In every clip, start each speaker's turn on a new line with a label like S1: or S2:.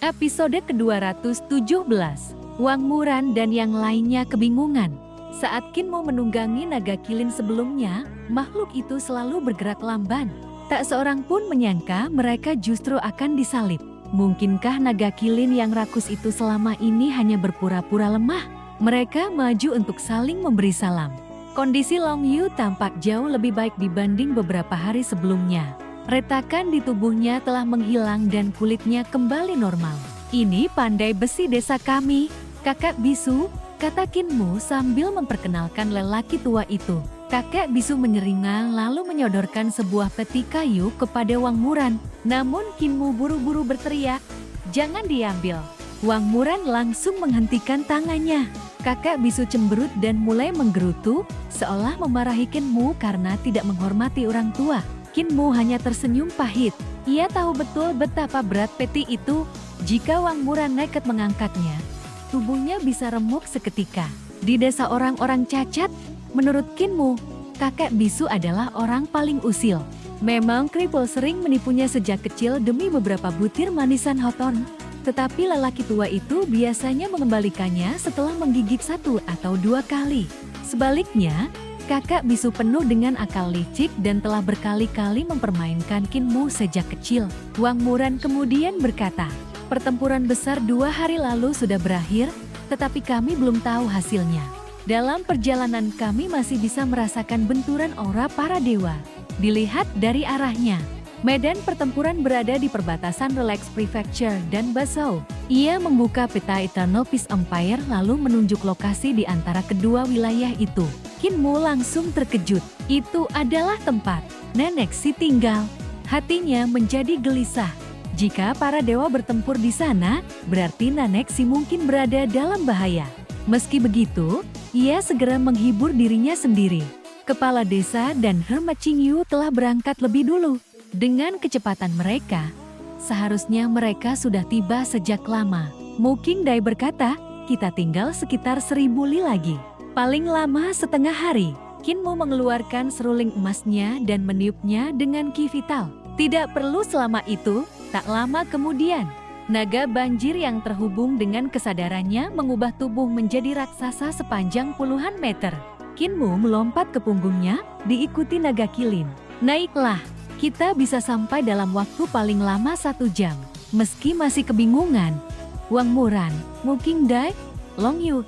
S1: Episode ke-217, Wang Muran dan yang lainnya kebingungan. Saat Kinmu menunggangi naga kilin sebelumnya, makhluk itu selalu bergerak lamban. Tak seorang pun menyangka mereka justru akan disalib. Mungkinkah naga kilin yang rakus itu selama ini hanya berpura-pura lemah? Mereka maju untuk saling memberi salam. Kondisi Long Yu tampak jauh lebih baik dibanding beberapa hari sebelumnya. Retakan di tubuhnya telah menghilang dan kulitnya kembali normal. "Ini pandai besi desa kami, kakak bisu," kata Kinmu sambil memperkenalkan lelaki tua itu. Kakek bisu menyeringai lalu menyodorkan sebuah peti kayu kepada Wang Muran. Namun Kinmu buru-buru berteriak, "Jangan diambil." Wang Muran langsung menghentikan tangannya. Kakek bisu cemberut dan mulai menggerutu, seolah memarahi Kinmu karena tidak menghormati orang tua. Kinmu hanya tersenyum pahit. Ia tahu betul betapa berat peti itu. Jika Wang Muran nekat mengangkatnya, tubuhnya bisa remuk seketika. Di desa orang-orang cacat, menurut Kinmu, kakek bisu adalah orang paling usil. Memang kripul sering menipunya sejak kecil demi beberapa butir manisan hoton. Tetapi lelaki tua itu biasanya mengembalikannya setelah menggigit 1 atau 2 kali. Sebaliknya, kakak bisu penuh dengan akal licik dan telah berkali-kali mempermainkan Kinmu sejak kecil. Wang Muran kemudian berkata, "Pertempuran besar 2 hari lalu sudah berakhir, tetapi kami belum tahu hasilnya. Dalam perjalanan kami masih bisa merasakan benturan aura para dewa. Dilihat dari arahnya, medan pertempuran berada di perbatasan Relax Prefecture dan Basau." Ia membuka peta Eternal Peace Empire lalu menunjuk lokasi di antara kedua wilayah itu. Kinmu langsung terkejut. Itu adalah tempat Nenek Si tinggal. Hatinya menjadi gelisah. Jika para dewa bertempur di sana, berarti Nenek Si mungkin berada dalam bahaya. Meski begitu, ia segera menghibur dirinya sendiri. Kepala desa dan Herma Qingyu telah berangkat lebih dulu. Dengan kecepatan mereka, seharusnya mereka sudah tiba sejak lama. Mu Qingdai berkata, "Kita tinggal sekitar 1000 li lagi. Paling lama setengah hari." Kinmu mengeluarkan seruling emasnya dan meniupnya dengan ki vital. Tidak perlu selama itu, tak lama kemudian, naga banjir yang terhubung dengan kesadarannya mengubah tubuh menjadi raksasa sepanjang puluhan meter. Kinmu melompat ke punggungnya, diikuti naga kilin. "Naiklah, kita bisa sampai dalam waktu paling lama 1 jam. Meski masih kebingungan, Wang Muran, Mu Qingdai, Long Yu,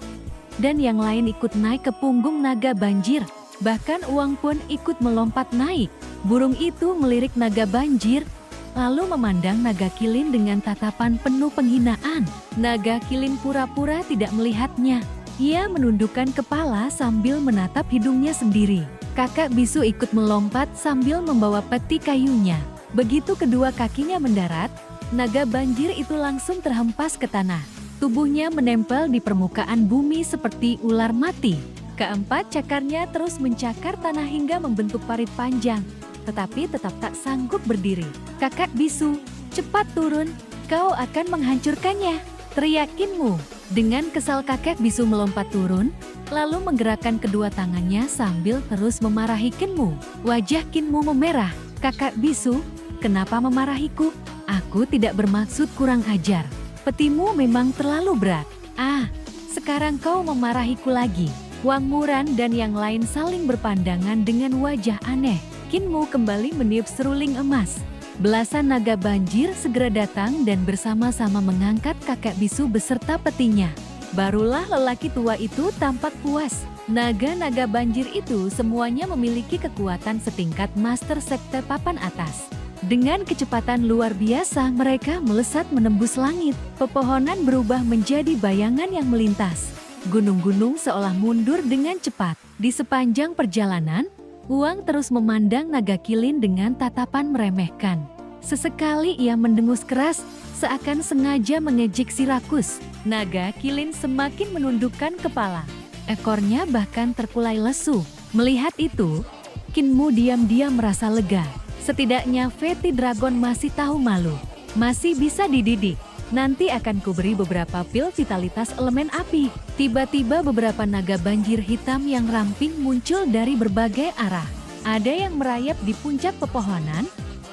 S1: dan yang lain ikut naik ke punggung naga banjir. Bahkan Wang pun ikut melompat naik. Burung itu melirik naga banjir, lalu memandang naga kilin dengan tatapan penuh penghinaan. Naga kilin pura-pura tidak melihatnya. Ia menundukkan kepala sambil menatap hidungnya sendiri. Kakak bisu ikut melompat sambil membawa peti kayunya. Begitu kedua kakinya mendarat, naga banjir itu langsung terhempas ke tanah. Tubuhnya menempel di permukaan bumi seperti ular mati. Keempat cakarnya terus mencakar tanah hingga membentuk parit panjang, tetapi tetap tak sanggup berdiri. "Kakak bisu, cepat turun, kau akan menghancurkannya," teriak Kinmu. Dengan kesal kakek bisu melompat turun, lalu menggerakkan kedua tangannya sambil terus memarahi Kinmu. Wajah Kinmu memerah. "Kakak bisu, kenapa memarahiku? Aku tidak bermaksud kurang ajar. Petimu memang terlalu berat." "Ah, sekarang kau memarahiku lagi." Wang Muran dan yang lain saling berpandangan dengan wajah aneh. Kinmu kembali meniup seruling emas. Belasan naga banjir segera datang dan bersama-sama mengangkat kakek bisu beserta petinya. Barulah lelaki tua itu tampak puas. Naga-naga banjir itu semuanya memiliki kekuatan setingkat Master Sekte papan atas. Dengan kecepatan luar biasa mereka melesat menembus langit. Pepohonan berubah menjadi bayangan yang melintas. Gunung-gunung seolah mundur dengan cepat. Di sepanjang perjalanan, Wang terus memandang naga kilin dengan tatapan meremehkan. Sesekali ia mendengus keras, seakan sengaja mengejek si rakus. Naga kilin semakin menundukkan kepala. Ekornya bahkan terkulai lesu. Melihat itu, Kinmu diam-diam merasa lega. Setidaknya Veti Dragon masih tahu malu. Masih bisa dididik. Nanti akan kuberi beberapa pil vitalitas elemen api. Tiba-tiba beberapa naga banjir hitam yang ramping muncul dari berbagai arah. Ada yang merayap di puncak pepohonan,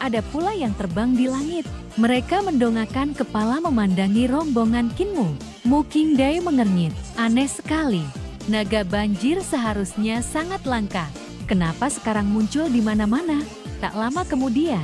S1: Ada pula yang terbang di langit. Mereka mendongakkan kepala memandangi rombongan Kinmu. Mu Qingdai mengernyit. Aneh sekali. Naga banjir seharusnya sangat langka. Kenapa sekarang muncul di mana-mana? Tak lama kemudian,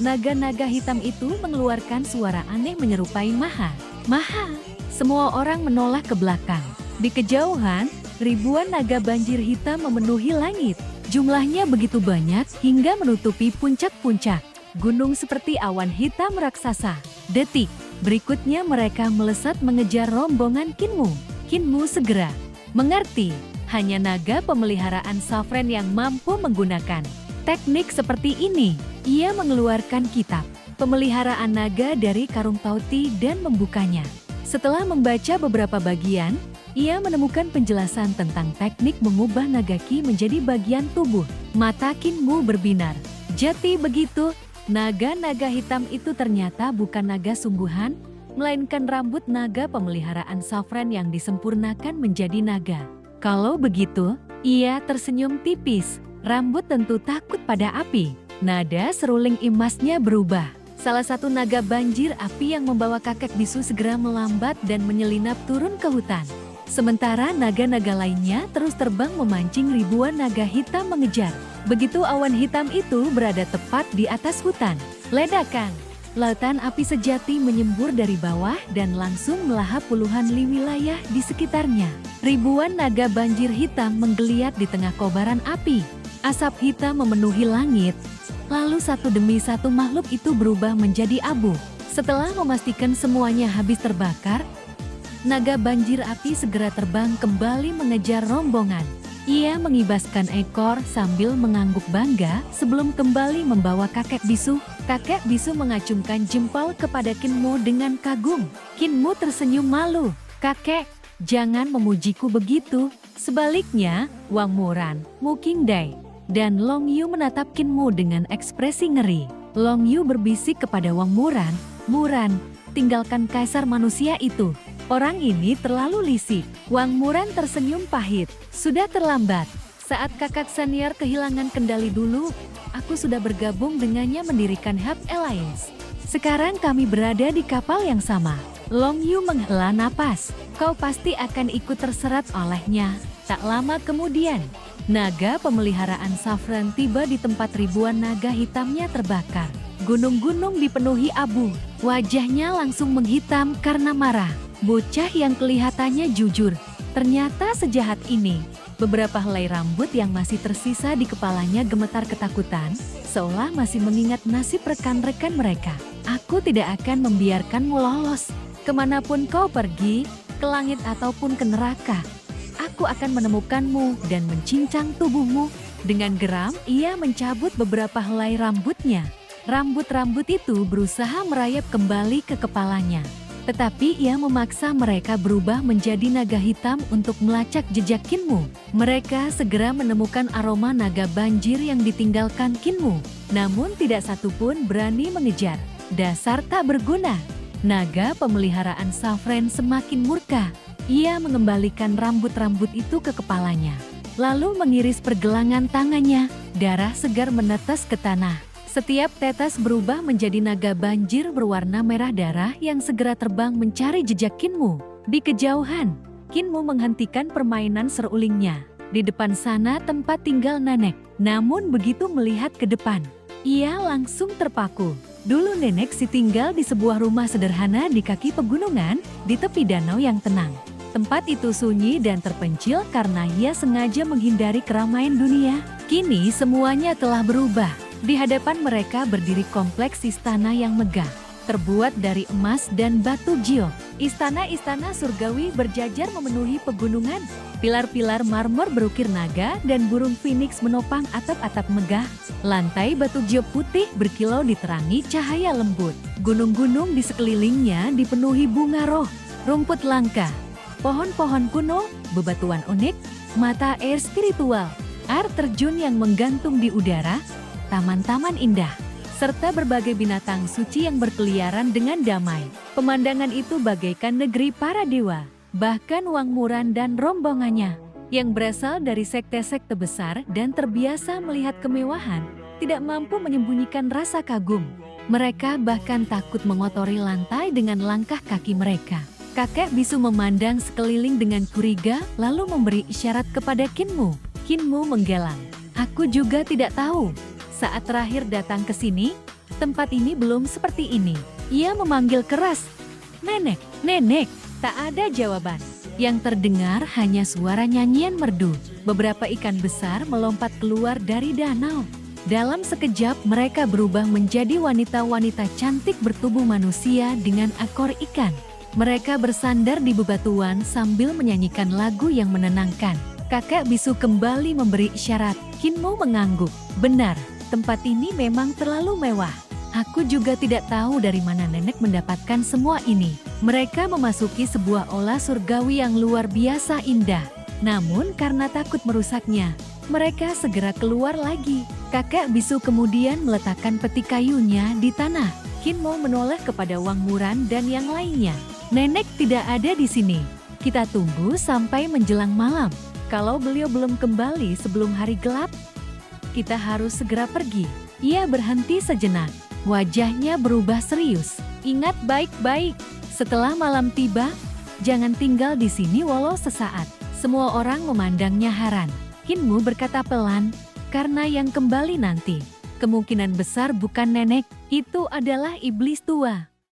S1: naga-naga hitam itu mengeluarkan suara aneh menyerupai Maha. Maha! Semua orang menoleh ke belakang. Di kejauhan, ribuan naga banjir hitam memenuhi langit. Jumlahnya begitu banyak hingga menutupi puncak-puncak gunung seperti awan hitam raksasa. Detik berikutnya mereka melesat mengejar rombongan Kinmu. Kinmu segera mengerti, hanya naga pemeliharaan Safren yang mampu menggunakan teknik seperti ini. Ia mengeluarkan kitab pemeliharaan naga dari karung Tauti dan membukanya. Setelah membaca beberapa bagian, ia menemukan penjelasan tentang teknik mengubah naga ki menjadi bagian tubuh. Mata Kinmu berbinar. Jati begitu, naga-naga hitam itu ternyata bukan naga sungguhan, melainkan rambut naga pemeliharaan Safren yang disempurnakan menjadi naga. Kalau begitu, ia tersenyum tipis. Rambut tentu takut pada api. Nada seruling emasnya berubah. Salah satu naga banjir api yang membawa kakek bisu segera melambat dan menyelinap turun ke hutan. Sementara naga-naga lainnya terus terbang memancing ribuan naga hitam mengejar. Begitu awan hitam itu berada tepat di atas hutan. Ledakan! Lautan api sejati menyembur dari bawah dan langsung melahap puluhan li wilayah di sekitarnya. Ribuan naga banjir hitam menggeliat di tengah kobaran api. Asap hitam memenuhi langit. Lalu satu demi satu makhluk itu berubah menjadi abu. Setelah memastikan semuanya habis terbakar, naga banjir api segera terbang kembali mengejar rombongan. Ia mengibaskan ekor sambil mengangguk bangga sebelum kembali membawa kakek bisu. Kakek bisu mengacungkan jempol kepada Kinmu dengan kagum. Kinmu tersenyum malu. Kakek, jangan memujiku begitu. Sebaliknya, Wang Muran, Mu Qingdai, dan Long Yu menatap Kinmu dengan ekspresi ngeri. Long Yu berbisik kepada Wang Muran, Muran, tinggalkan kaisar manusia itu. Orang ini terlalu lisik. Wang Muran tersenyum pahit. Sudah terlambat. Saat kakak senior kehilangan kendali dulu, aku sudah bergabung dengannya mendirikan Hub Alliance. Sekarang kami berada di kapal yang sama. Long Yu menghela napas. Kau pasti akan ikut terserat olehnya. Tak lama kemudian, naga pemeliharaan Safren tiba di tempat ribuan naga hitamnya terbakar. Gunung-gunung dipenuhi abu. Wajahnya langsung menghitam karena marah. Bocah yang kelihatannya jujur, ternyata sejahat ini. Beberapa helai rambut yang masih tersisa di kepalanya gemetar ketakutan, seolah masih mengingat nasib rekan-rekan mereka. Aku tidak akan membiarkanmu lolos. Kemanapun kau pergi, ke langit ataupun ke neraka, aku akan menemukanmu dan mencincang tubuhmu. Dengan geram, ia mencabut beberapa helai rambutnya. Rambut-rambut itu berusaha merayap kembali ke kepalanya. Tetapi ia memaksa mereka berubah menjadi naga hitam untuk melacak jejak Kinmu. Mereka segera menemukan aroma naga banjir yang ditinggalkan Kinmu. Namun tidak satu pun berani mengejar. Dasar tak berguna. Naga pemeliharaan Safren semakin murka. Ia mengembalikan rambut-rambut itu ke kepalanya. Lalu mengiris pergelangan tangannya. Darah segar menetes ke tanah. Setiap tetes berubah menjadi naga banjir berwarna merah darah yang segera terbang mencari jejak Kinmu. Di kejauhan, Kinmu menghentikan permainan serulingnya. Di depan sana tempat tinggal nenek. Namun begitu melihat ke depan, ia langsung terpaku. Dulu nenek si tinggal di sebuah rumah sederhana di kaki pegunungan, di tepi danau yang tenang. Tempat itu sunyi dan terpencil karena ia sengaja menghindari keramaian dunia. Kini semuanya telah berubah. Di hadapan mereka berdiri kompleks istana yang megah, terbuat dari emas dan batu giok. Istana-istana surgawi berjajar memenuhi pegunungan. Pilar-pilar marmor berukir naga dan burung phoenix menopang atap-atap megah. Lantai batu giok putih berkilau diterangi cahaya lembut. Gunung-gunung di sekelilingnya dipenuhi bunga roh, rumput langka, pohon-pohon kuno, bebatuan unik, mata air spiritual, air terjun yang menggantung di udara, taman-taman indah, serta berbagai binatang suci yang berkeliaran dengan damai. Pemandangan itu bagaikan negeri para dewa. Bahkan Wang Muran dan rombongannya, yang berasal dari sekte-sekte besar dan terbiasa melihat kemewahan, tidak mampu menyembunyikan rasa kagum. Mereka bahkan takut mengotori lantai dengan langkah kaki mereka. Kakek bisu memandang sekeliling dengan curiga, lalu memberi isyarat kepada Kinmu. Kinmu menggelang. Aku juga tidak tahu. Saat terakhir datang ke sini, tempat ini belum seperti ini. Ia memanggil keras. Nenek, nenek, tak ada jawaban. Yang terdengar hanya suara nyanyian merdu. Beberapa ikan besar melompat keluar dari danau. Dalam sekejap mereka berubah menjadi wanita-wanita cantik bertubuh manusia dengan ekor ikan. Mereka bersandar di bebatuan sambil menyanyikan lagu yang menenangkan. Kakek bisu kembali memberi isyarat. Kinmu mengangguk. Benar, tempat ini memang terlalu mewah. Aku juga tidak tahu dari mana nenek mendapatkan semua ini. Mereka memasuki sebuah aula surgawi yang luar biasa indah. Namun karena takut merusaknya, mereka segera keluar lagi. Kakek bisu kemudian meletakkan peti kayunya di tanah. Kinmo menoleh kepada Wang Muran dan yang lainnya. Nenek tidak ada di sini. Kita tunggu sampai menjelang malam. Kalau beliau belum kembali sebelum hari gelap, kita harus segera pergi. Ia berhenti sejenak. Wajahnya berubah serius. Ingat baik-baik, setelah malam tiba, jangan tinggal di sini walau sesaat. Semua orang memandangnya heran. Kinmu berkata pelan, karena yang kembali nanti, kemungkinan besar bukan nenek, itu adalah iblis tua.